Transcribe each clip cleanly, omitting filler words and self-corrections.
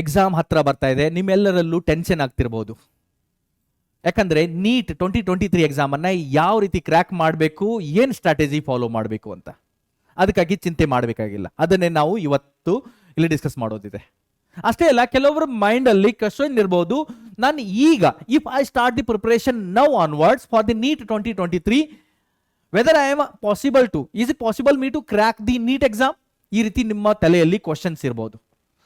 Exam ಹತ್ರ ಬರ್ತಾ ಇದೆ, ನಿಮ್ಮೆಲ್ಲರಲ್ಲೂ ಟೆನ್ಷನ್ ಆಗ್ತಿರ್ಬೋದು. ಯಾಕಂದ್ರೆ ನೀಟ್ 2023 ಎಕ್ಸಾಮ್ ಅನ್ನ ಯಾವ ರೀತಿ ಕ್ರ್ಯಾಕ್ ಮಾಡಬೇಕು, ಏನ್ ಸ್ಟ್ರಾಟಜಿ ಫಾಲೋ ಮಾಡಬೇಕು ಅಂತ, ಅದಕ್ಕಾಗಿ ಚಿಂತೆ ಮಾಡಬೇಕಾಗಿಲ್ಲ. ಅದನ್ನೇ ನಾವು ಇವತ್ತು ಇಲ್ಲಿ ಡಿಸ್ಕಸ್ ಮಾಡೋದಿದೆ. ಅಷ್ಟೇ ಅಲ್ಲ, ಕೆಲವರ ಮೈಂಡ್ ಅಲ್ಲಿ ಕ್ವಶನ್ ಇರ್ಬೋದು, ನಾನು ಈಗ if I start the preparation now onwards for the NEET 2023, whether I am possible to, is it possible me to crack the NEET exam? ಈ ರೀತಿ ನಿಮ್ಮ ತಲೆಯಲ್ಲಿ ಕ್ವಶನ್ಸ್ ಇರ್ಬೋದು.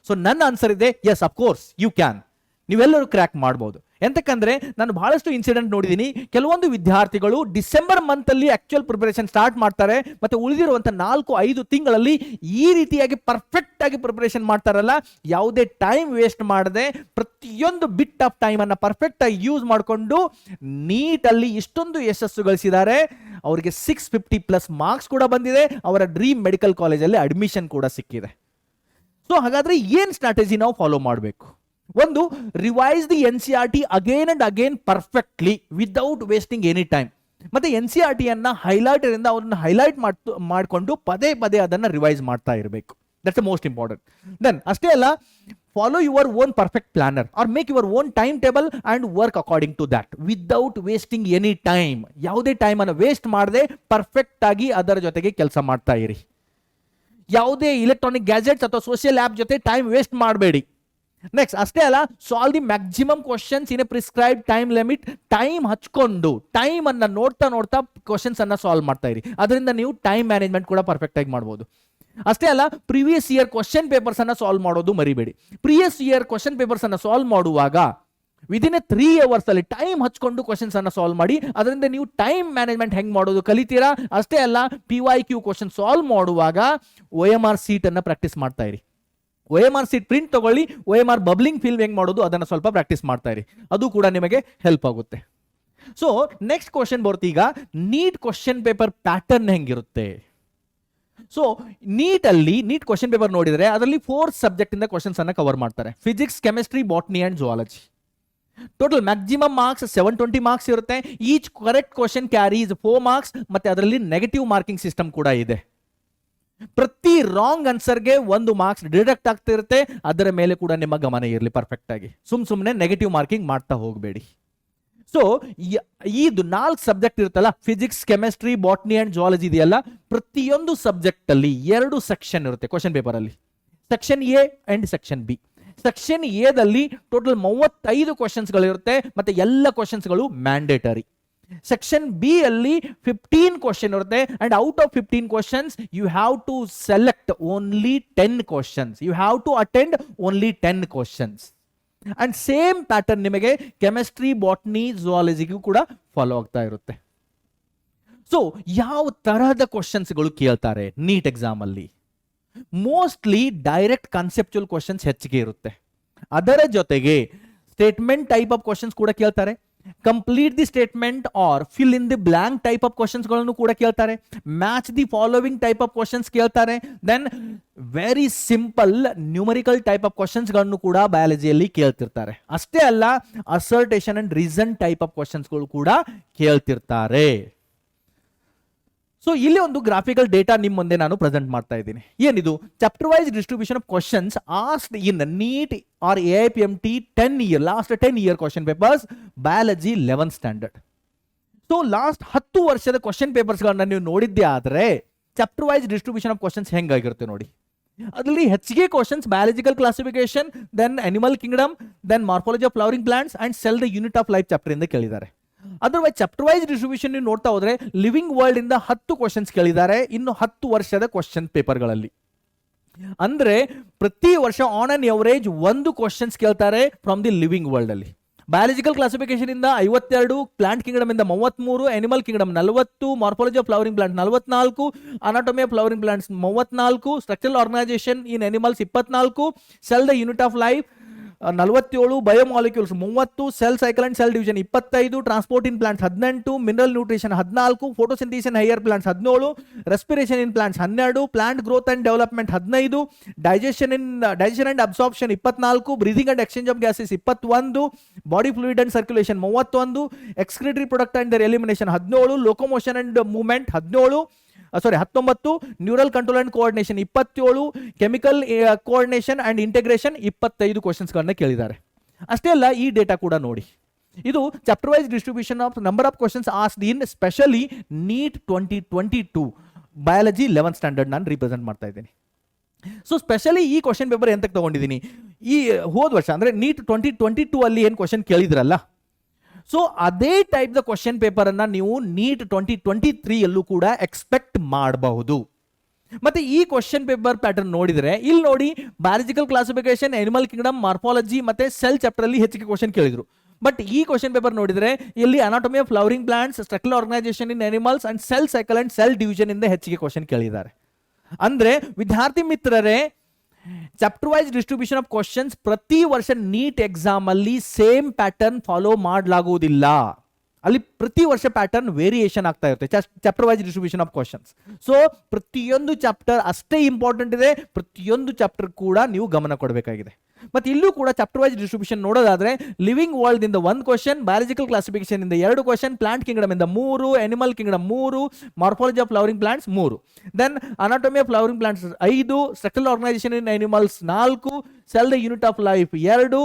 ಸೊ ನನ್ನ ಆನ್ಸರ್ ಇದೆ ಎಸ್, ಅಫ್ಕೋರ್ಸ್ ಯು ಕ್ಯಾನ್. ನೀವೆಲ್ಲರೂ crack ಮಾಡ್ಬೋದು. ಎಂತಕ್ಕಂದ್ರೆ ನಾನು ಬಹಳಷ್ಟು ಇನ್ಸಿಡೆಂಟ್ ನೋಡಿದ್ದೀನಿ. ಕೆಲವೊಂದು ವಿದ್ಯಾರ್ಥಿಗಳು ಡಿಸೆಂಬರ್ ಮಂತ್ ಅಲ್ಲಿ ಆಕ್ಚುಯಲ್ ಪ್ರಿಪರೇಷನ್ ಸ್ಟಾರ್ಟ್ ಮಾಡ್ತಾರೆ, ಮತ್ತೆ ಉಳಿದಿರುವಂತ 4-5 ತಿಂಗಳಲ್ಲಿ ಈ ರೀತಿಯಾಗಿ ಪರ್ಫೆಕ್ಟ್ ಆಗಿ ಪ್ರಿಪರೇಷನ್ ಮಾಡ್ತಾರಲ್ಲ, ಯಾವುದೇ ಟೈಮ್ ವೇಸ್ಟ್ ಮಾಡದೆ ಪ್ರತಿಯೊಂದು ಬಿಟ್ ಆಫ್ ಟೈಮ್ ಅನ್ನ ಪರ್ಫೆಕ್ಟ್ ಆಗಿ ಯೂಸ್ ಮಾಡಿಕೊಂಡು ನೀಟ್ ಅಲ್ಲಿ ಇಷ್ಟೊಂದು ಯಶಸ್ಸು ಗಳಿಸಿದ್ದಾರೆ. ಅವರಿಗೆ 650+ ಮಾರ್ಕ್ಸ್ ಕೂಡ ಬಂದಿದೆ. ಅವರ ಡ್ರೀಮ್ ಮೆಡಿಕಲ್ ಕಾಲೇಜಲ್ಲಿ ಅಡ್ಮಿಷನ್ ಕೂಡ ಸಿಕ್ಕಿದೆ. ಸೊ ಹಾಗಾದ್ರೆ ಏನ್ ಸ್ಟ್ರಾಟಜಿ ನಾವು ಫಾಲೋ ಮಾಡಬೇಕು? ಒಂದು, revise the NCERT again and again perfectly without wasting any time. ಮತ್ತೆ NCERT ಅನ್ನ ಹೈಲೈಟರ್ ಇಂದ ಅವ್ರನ್ನ ಹೈಲೈಟ್ ಮಾಡಿಕೊಂಡು ಪದೇ ಪದೇ ಅದನ್ನ ರಿವೈಸ್ ಮಾಡ್ತಾ ಇರಬೇಕು. That's most important. ದೆನ್ ಅಷ್ಟೇ ಅಲ್ಲ, follow your own perfect planner or make your own time table and work according to that without wasting any time. ಯಾವುದೇ ಟೈಮ್ ಅನ್ನು ವೇಸ್ಟ್ ಮಾಡದೆ ಪರ್ಫೆಕ್ಟ್ ಆಗಿ ಅದರ ಜೊತೆಗೆ ಕೆಲಸ ಮಾಡ್ತಾ ಇರಿ. ಯಾವುದೇ ಇಲೆಕ್ಟ್ರಾನಿಕ್ ಗ್ಯಾಜೆಟ್ಸ್ ಅಥವಾ ಸೋಷಿಯಲ್ ಆಪ್ ಜೊತೆ ಟೈಮ್ ವೇಸ್ಟ್ ಮಾಡಬೇಡಿ. ನೆಕ್ಸ್ಟ್ ಅಷ್ಟೇ ಅಲ್ಲ, solve the maximum questions in a prescribe time limit. Time ಹಚ್ಕೊಂಡು ಟೈಮ್ ಅನ್ನ ನೋಡ್ತಾ ನೋಡ್ತಾ ಕ್ವಶನ್ಸ್ ಅನ್ನ ಸಾಲ್ವ್ ಮಾಡ್ತಾ ಇರಿ. ಅದರಿಂದ ನೀವು ಟೈಮ್ ಮ್ಯಾನೇಜ್ಮೆಂಟ್ ಕೂಡ ಪರ್ಫೆಕ್ಟ್ ಆಗಿ ಮಾಡಬಹುದು. ಅಷ್ಟೇ ಅಲ್ಲ, ಪ್ರೀವಿಯಸ್ ಇಯರ್ ಕ್ವಶನ್ ಪೇಪರ್ಸ್ ಅನ್ನ ಸಾಲ್ವ್ ಮಾಡೋದು ಮರಿಬೇಡಿ. ಪ್ರೀವಿಯಸ್ ಇಯರ್ ಕ್ವಶನ್ ಪೇಪರ್ಸ್ ಅನ್ನ ಸಾಲ್ವ್ ಮಾಡುವಾಗ ವಿದಿನ್ 3 hours ಅಲ್ಲಿ ಟೈಮ್ ಹಚ್ಕೊಂಡು ಕ್ವಶನ್ಸ್ ಅನ್ನ ಸಾಲ್ವ್ ಮಾಡಿ. ಅದರಿಂದ ನೀವು ಟೈಮ್ ಮ್ಯಾನೇಜ್ಮೆಂಟ್ ಹೆಂಗ್ ಮಾಡೋದು ಕಲಿತೀರಾ. ಅಷ್ಟೇ ಅಲ್ಲ, PYQ ಕ್ವಶನ್ ಸಾಲ್ವ್ ಮಾಡುವಾಗ OMR ಸೀಟ್ ಅನ್ನ ಪ್ರಾಕ್ಟೀಸ್ ಮಾಡ್ತಾ ಇರಿ. OMR ಸೀಟ್ ಪ್ರಿಂಟ್ ತಗೊಳ್ಳಿ. OMR ಬಬ್ಲಿಂಗ್ ಫಿಲ್ಮ್ ಹೆಂಗ್ ಮಾಡೋದು ಅದನ್ನ ಸ್ವಲ್ಪ ಪ್ರಾಕ್ಟೀಸ್ ಮಾಡ್ತಾ ಇರಿ. ಅದು ಕೂಡ ನಿಮಗೆ ಹೆಲ್ಪ್ ಆಗುತ್ತೆ. ಸೊ ನೆಕ್ಸ್ಟ್ ಕ್ವಶನ್ ಬರ್ತೀಗ, ನೀಟ್ ಕ್ವಶನ್ ಪೇಪರ್ ಪ್ಯಾಟರ್ನ್ ಹೆಂಗಿರುತ್ತೆ? ಸೊ ನೀಟ್ ಕ್ವಶನ್ ಪೇಪರ್ ನೋಡಿದ್ರೆ ಅದರಲ್ಲಿ 4 ಸಬ್ಜೆಕ್ಟ್ ಇಂದ ಕ್ವಶನ್ಸ್ ಅನ್ನ ಕವರ್ ಮಾಡ್ತಾರೆ. Physics, chemistry, botany and zoology. Total maximum marks 720 marks ಇರುತ್ತೆ. Each correct question carries 4 marks. ಮತ್ತೆ ಅದರಲ್ಲಿ ನೆಗೆಟಿವ್ ಮಾರ್ಕಿಂಗ್ ಸಿಸ್ಟಮ್ ಕೂಡ ಇದೆ. ಪ್ರತಿ ರಾಂಗ್ ಆನ್ಸರ್ಗೆ 1 ಮಾರ್ಕ್ಸ್ ಡಿಡಕ್ಟ್ ಆಗ್ತಾ ಇರುತ್ತೆ. ಅದರ ಮೇಲೆ ಕೂಡ ನಿಮ್ಮ ಗಮನ ಇರಲಿ ಪರ್ಫೆಕ್ಟ್ ಆಗಿ. ಸುಮ್ಮನೆ ನೆಗೆಟಿವ್ ಮಾರ್ಕಿಂಗ್ ಮಾಡ್ತಾ ಹೋಗಬೇಡಿ. ಸೊ ಇದು 4 ಸಬ್ಜೆಕ್ಟ್ ಇರುತ್ತಲ್ಲ, physics, chemistry, botany and zoology ಇದೆಯಲ್ಲ, ಪ್ರತಿಯೊಂದು ಸಬ್ಜೆಕ್ಟ್ ಅಲ್ಲಿ 2 ಸೆಕ್ಷನ್ ಇರುತ್ತೆ ಕ್ವಶನ್ ಪೇಪರ್ ಅಲ್ಲಿ. Section A and section B. Section A ದಲ್ಲಿ ಟೋಟಲ್ 35 ಕ್ವಶನ್ಸ್ ಗಳಿರುತ್ತೆ. ಮತ್ತೆ ಎಲ್ಲ ಕ್ವಶನ್ಸ್ ಗಳು ಮ್ಯಾಂಡೇಟರಿ. ಸೆಕ್ಷನ್ ಬಿ ಅಲ್ಲಿ 15 ಕ್ವಶನ್ ಇರುತ್ತೆ. And out of 15 questions you have to select only 10 questions. You have to attend only 10 questions. And same pattern ನಿಮಗೆ chemistry, botany, ಜುವಾಲಜಿಗೂ ಕೂಡ follow ಆಗ್ತಾ ಇರುತ್ತೆ. ಸೊ ಯಾವ ತರಹದ ಕ್ವಶನ್ಸ್ಗಳು ಕೇಳ್ತಾರೆ ನೀಟ್ ಎಕ್ಸಾಮ್ ಅಲ್ಲಿ? ಮೋಸ್ಟ್ಲಿ ಡೈರೆಕ್ಟ್ ಕಾನ್ಸೆಪ್ಚುಯಲ್ ಕ್ವಶನ್ಸ್ ಹೆಚ್ಚಿಗೆ ಇರುತ್ತೆ. ಅದರ ಜೊತೆಗೆ ಸ್ಟೇಟ್ಮೆಂಟ್ ಟೈಪ್ ಆಫ್ ಕ್ವಶನ್ಸ್ ಕೂಡ ಕೇಳ್ತಾರೆ. Complete the statement or fill in the blank type of questions ಗಳನ್ನು ಕೂಡ ಕೇಳ್ತಾರೆ. Match the following type of questions ಕೇಳ್ತಾರೆ. Then very simple numerical type of questions ಗಳನ್ನು ಕೂಡ ಬಯಾಲಜಿಯಲ್ಲಿ ಕೇಳ್ತಿರ್ತಾರೆ. ಅಷ್ಟೇ ಅಲ್ಲ, assertion and reason type of questions ಗಳು ಕೂಡ ಕೇಳ್ತಿರ್ತಾರೆ. ಸೊ ಇಲ್ಲಿ ಒಂದು ಗ್ರಾಫಿಕಲ್ ಡೇಟಾ ನಿಮ್ಮ ಮುಂದೆ ನಾನು ಪ್ರೆಸೆಂಟ್ ಮಾಡ್ತಾ ಇದ್ದೀನಿ. ಏನಿದು? Chapter wise distribution of questions asked in NEET or AIPMT 10 year last 10 year question papers, biology 11th standard. So last 10 ವರ್ಷದ ಕ್ವಶನ್ ಪೇಪರ್ಸ್ ಗಳನ್ನ ನೀವು ನೋಡಿದ್ದೆ ಆದ್ರೆ chapter wise distribution of questions ಹೆಂಗಾಗಿರುತ್ತೆ ನೋಡಿ. ಅದರಲ್ಲಿ ಹೆಚ್ಚಿಗೆ ಕ್ವಶನ್ಸ್ biological classification, then animal kingdom, then morphology of flowering plants and cell the unit of life chapter ಇಂದ ಕೇಳಿದ್ದಾರೆ. ಅದರ್ವೈಸ್ ಚಾಪ್ಟರ್ ವೈಸ್ ಡಿಸ್ಟ್ರಿಬ್ಯೂಷನ್ ನೀವು ನೋಡ್ತಾ ಹೋದ್ರೆ ಲಿವಿಂಗ್ ವರ್ಲ್ಡ್ ಇಂದ 10 ಕ್ವಶನ್ಸ್ ಕೇಳಿದ್ದಾರೆ ಇನ್ನು 10 ವರ್ಷದ ಕ್ವಶನ್ ಪೇಪರ್ಗಳಲ್ಲಿ. ಅಂದ್ರೆ ಪ್ರತಿ ವರ್ಷ ಆನ್ ಅನ್ ಎವರೇಜ್ 1 ಕ್ವಶನ್ಸ್ ಕೇಳ್ತಾರೆ ಫ್ರಮ್ ದಿ ಲಿವಿಂಗ್ ವರ್ಲ್ಡ್ ಅಲ್ಲಿ. ಬಯಾಲಜಿಕಲ್ ಕ್ಲಾಸಿಫಿಕೇಶನ್ ಇಂದ 52, ಪ್ಲಾಂಟ್ ಕಿಂಗ್ಡಮ್ ಇಂದ 33, animal kingdom 40, morphology of flowering plant 44, anatomy of flowering plants 34, structural organisation in animals 24, cell the unit of life 47, biomolecules 30, cell cycle and cell division 25, transport in plants 18, mineral nutrition 14, photosynthesis higher plants 17, respiration in plants 12, plant growth and development 15, digestion and absorption 24, breathing and exchange of gases 21, body fluid and circulation 31, excretory product and their elimination 17, locomotion and movement 17, sorry 19 neural control and coordination 27 chemical coordination and integration 25 ಕ್ವಶನ್ಸ್ಗಳನ್ನ ಕೇಳಿದ್ದಾರೆ. ಅಷ್ಟೇ ಅಲ್ಲ, ಈ data ಕೂಡ ನೋಡಿ. ಇದು chapter wise distribution of number of questions asked in specially NEET 2022 biology 11th standard ನಾನು represent ಮಾಡ್ತಾ ಇದ್ದೀನಿ. ಸೊ ಸ್ಪೆಷಲಿ ಈ ಕ್ವಶನ್ ಪೇಪರ್ ಎಂತಕ್ಕೆ ತಗೊಂಡಿದ್ದೀನಿ, ಈ ಹೋದ ವರ್ಷ ಅಂದರೆ ನೀಟ್ 2022 ಅಲ್ಲಿ ಏನು ಕ್ವಶನ್ ಕೇಳಿದ್ರಲ್ಲ, ಸೊ ಅದೇ ಟೈಪ್ ದ ಕ್ವಶನ್ ಪೇಪರ್ ಅನ್ನ ನೀವು ನೀಟ್ 2023 ಯಲ್ಲೂ ಕೂಡ ಎಕ್ಸ್ಪೆಕ್ಟ್ ಮಾಡಬಹುದು. ಮತ್ತೆ ಈ ಕ್ವಶನ್ ಪೇಪರ್ ಪ್ಯಾಟರ್ನ್ ನೋಡಿದ್ರೆ ಇಲ್ಲಿ ನೋಡಿ, biological classification, animal Kingdom, morphology ಮತ್ತೆ ಸೆಲ್ ಚಾಪ್ಟರ್ ಅಲ್ಲಿ ಹೆಚ್ಚಿಗೆ ಕ್ವಶನ್ ಕೇಳಿದ್ರು. ಬಟ್ ಈ ಕ್ವಶನ್ ಪೇಪರ್ ನೋಡಿದ್ರೆ ಇಲ್ಲಿ anatomy of flowering plants, structural organisation in animals and cell cycle and cell division ಇಂದ ಹೆಚ್ಚಿಗೆ ಕ್ವಶನ್ ಕೇಳಿದ್ದಾರೆ. ಅಂದ್ರೆ ವಿದ್ಯಾರ್ಥಿ ಮಿತ್ರರೇ, chapter wise distribution of questions ಪ್ರತಿ ವರ್ಷ ನೀಟ್ ಎಕ್ಸಾಮ್ ಅಲ್ಲಿ ಸೇಮ್ ಪ್ಯಾಟರ್ನ್ ಫಾಲೋ ಮಾಡಲಾಗುವುದಿಲ್ಲ. ಅಲ್ಲಿ ಪ್ರತಿ ವರ್ಷ ಪ್ಯಾಟರ್ನ್ ವೇರಿಯೇಷನ್ ಆಗ್ತಾ ಇರುತ್ತೆ chapter wise distribution of questions. So ಪ್ರತಿಯೊಂದು ಚಾಪ್ಟರ್ ಅಷ್ಟೇ ಇಂಪಾರ್ಟೆಂಟ್ ಇದೆ, ಪ್ರತಿಯೊಂದು ಚಾಪ್ಟರ್ ಕೂಡ ನೀವು ಗಮನ ಕೊಡಬೇಕಾಗಿದೆ. ಮತ್ತೆ ಇಲ್ಲೂ ಕೂಡ ಚಾಪ್ಟರ್ ವೈಸ್ ಡಿಸ್ಟ್ರಿಬ್ಯೂಷನ್ ನೋಡೋದಾದ್ರೆ ಲಿವಿಂಗ್ ವರ್ಲ್ಡ್ ಇಂದ 1 ಕ್ವಶನ್, ಬಯಾಲಜಿಕಲ್ ಕ್ಲಾಸಿಫಿಕೇಶನ್ ಇಂದ 2 ಕ್ವಶನ್, ಪ್ಲಾಂಟ್ ಕಿಂಗ್ಡಮ್ ಇಂದ 3, animal kingdom 3, morphology of flowering plants 3, then anatomy of flowering plants 5, structural organisation in animals 4, cell the unit of life 2,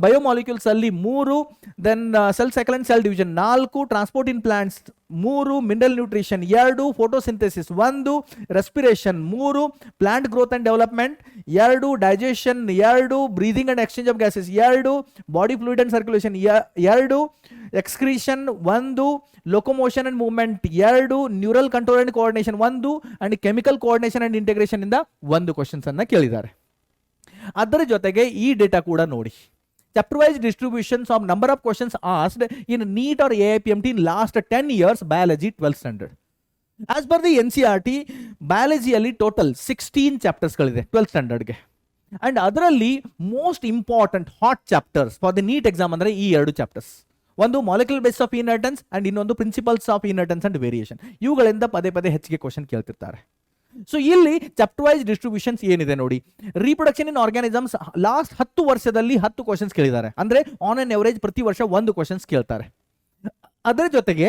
biomolecules ಅಲ್ಲಿ 3, then cell cycle and cell division 4, transport in plants 3, mineral nutrition 2, photosynthesis 1, respiration 3, plant growth and development 2, digestion 2, breathing and exchange of gases 2, body fluid and circulation 2, excretion 1, ಲೊಕೊಮೋಷನ್ and movement 2, neural control and coordination 1 and chemical coordination and integration ಇಂದ 1 questions ಅನ್ನ ಕೇಳಿದ್ದಾರೆ. ಅದರ ಜೊತೆಗೆ ಈ data ಕೂಡ ನೋಡಿ, chapter wise distributions of number of questions asked in NEET or AIPMT in last 10 years biology 12th standard. As per the NCERT, biology ಅಲ್ಲಿ total 16 chapters ಗಳಿದೆ 12th standard ಗೆ. And ಅದರಲ್ಲಿ most important hot chapters for the NEET exam ಅಂದ್ರೆ ಈ 2 chapters. ಒಂದು molecular base of inheritance and ಇನ್ನೊಂದು principles of inheritance and variation. ಇವುಗಳಿಂದ ಪದೇ ಪದೇ ಹೆಚ್ಚಿಗೆ ಕ್ವಶನ್ ಕೇಳ್ತಿರ್ತಾರೆ. ಸೊ ಇಲ್ಲಿ ಚಾಪ್ಟರ್ ವೈಸ್ ಡಿಸ್ಟ್ರಿಬ್ಯೂಷನ್ಸ್ ಏನಿದೆ ನೋಡಿ, ರೀಪ್ರೊಡಕ್ಷನ್ ಇನ್ ಆರ್ಗಾನಿಸಮ್ಸ್ ಲಾಸ್ಟ್ 10 ವರ್ಷದಲ್ಲಿ 10 ಕ್ವಶನ್ಸ್ ಕೇಳಿದ್ದಾರೆ. ಅಂದ್ರೆ ಆನ್ ಅನ್ ಎವರೇಜ್ ಪ್ರತಿ ವರ್ಷ 1 ಕ್ವಶನ್ಸ್ ಕೇಳ್ತಾರೆ. ಅದರ ಜೊತೆಗೆ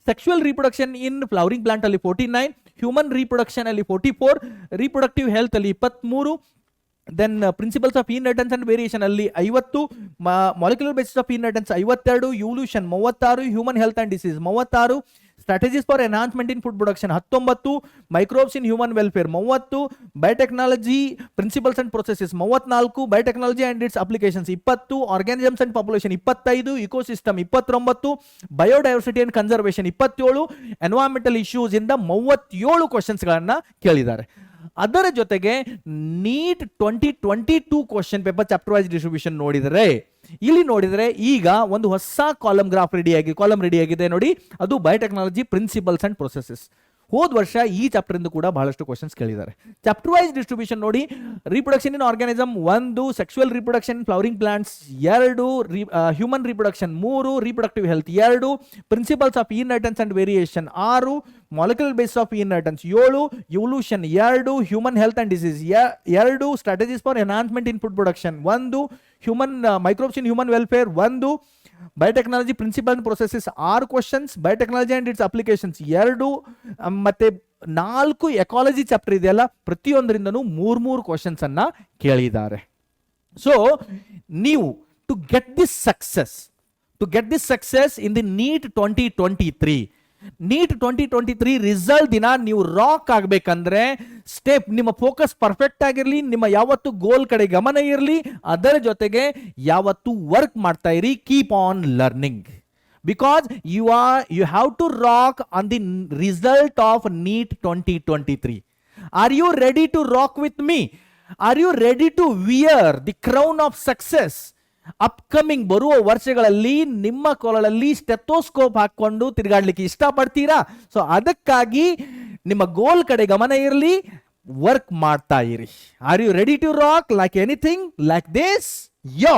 ಸೆಕ್ಸುವಲ್ ರೀಪ್ರೊಡಕ್ಷನ್ ಇನ್ ಫ್ಲವರಿಂಗ್ ಪ್ಲಾಂಟ್ ಅಲ್ಲಿ 49, ಹ್ಯೂಮನ್ ರೀಪ್ರೊಡಕ್ಷನ್ ಅಲ್ಲಿ 44, ರೀಪ್ರೊಡಕ್ಟಿವ್ ಹೆಲ್ತ್ ಅಲ್ಲಿ 23, then principles of inheritance and variation ಅಲ್ಲಿ 50, molecular basis of inheritance 52, evolution 36, human health and disease 36, strategies for enhancement in food production 19, microbes in human welfare 30, biotechnology principles and processes 34, biotechnology and its applications 20, organisms and population 25, ecosystem 29, biodiversity and conservation 27, environmental issues ಇಂದ 37 questions ಗಳನ್ನ ಕೇಳಿದ್ದಾರೆ. ಅದರ ಜೊತೆಗೆ NEET 2022 question paper chapter wise distribution ನೋಡಿದರೆ, ಇಲ್ಲಿ ನೋಡಿದರೆ ಈಗ ಒಂದು ಹೊಸ ಕಾಲಮ್ ರೆಡಿ ಆಗಿದೆ ನೋಡಿ, ಅದು ಬಯೋಟೆಕ್ನಾಲಜಿ ಪ್ರಿನ್ಸಿಪಲ್ಸ್ ಅಂಡ್ ಪ್ರೊಸೆಸಸ್. ಹೋದ ವರ್ಷ ಈ ಚಾಪ್ಟರ್ ಇಂದ ಕೂಡ ಬಹಳಷ್ಟು ಕ್ವಶನ್ಸ್ ಕೇಳಿದ್ದಾರೆ. ಚಾಪ್ಟರ್ ವೈಸ್ ಡಿಸ್ಟ್ರಿಬ್ಯೂಷನ್ ನೋಡಿ, reproduction in organism 1, sexual reproduction flowering plants 2, human reproduction 3, reproductive health 2, principles of inheritance and variation 6, molecular base of inheritance 7, evolution 2, human health and disease 2, strategies for enhancement in food production 1, human microbes in human welfare 1, biotechnology principle and processes 6 questions, biotechnology and its applications 2, ಮತ್ತೆ 4 ecology chapter ಇದೆಯಲ್ಲ, ಪ್ರತಿಯೊಂದರಿಂದನೂ 3 questions ಅನ್ನ ಕೇಳಿದ್ದಾರೆ. So ನೀವು to get this success in the NEET 2023 result ದಿನ ನೀವು rock ಆಗ್ಬೇಕಂದ್ರೆ step ನಿಮ್ಮ focus perfect ಆಗಿರಲಿ, ನಿಮ್ಮ ಯಾವತ್ತು ಗೋಲ್ ಕಡೆ ಗಮನ ಇರಲಿ, ಅದರ ಜೊತೆಗೆ ಯಾವತ್ತು ವರ್ಕ್ ಮಾಡ್ತಾ ಇರಿ, keep on learning, because you have to rock on the result of NEET 2023. Are you ready to rock with me? Are you ready to wear the crown of success? Upcoming ಬರುವ ವರ್ಷಗಳಲ್ಲಿ ನಿಮ್ಮ ಕೊರಳಲ್ಲಿ stethoscope ಹಾಕೊಂಡು ತಿರುಗಾಡ್ಲಿಕ್ಕೆ ಇಷ್ಟಪಡ್ತೀರಾ? So ಅದಕ್ಕಾಗಿ ನಿಮ್ಮ ಗೋಲ್ ಕಡೆ ಗಮನ ಇರಲಿ, ವರ್ಕ್ ಮಾಡ್ತಾ ಇರಿ. Are you ready to rock like anything like this? Yo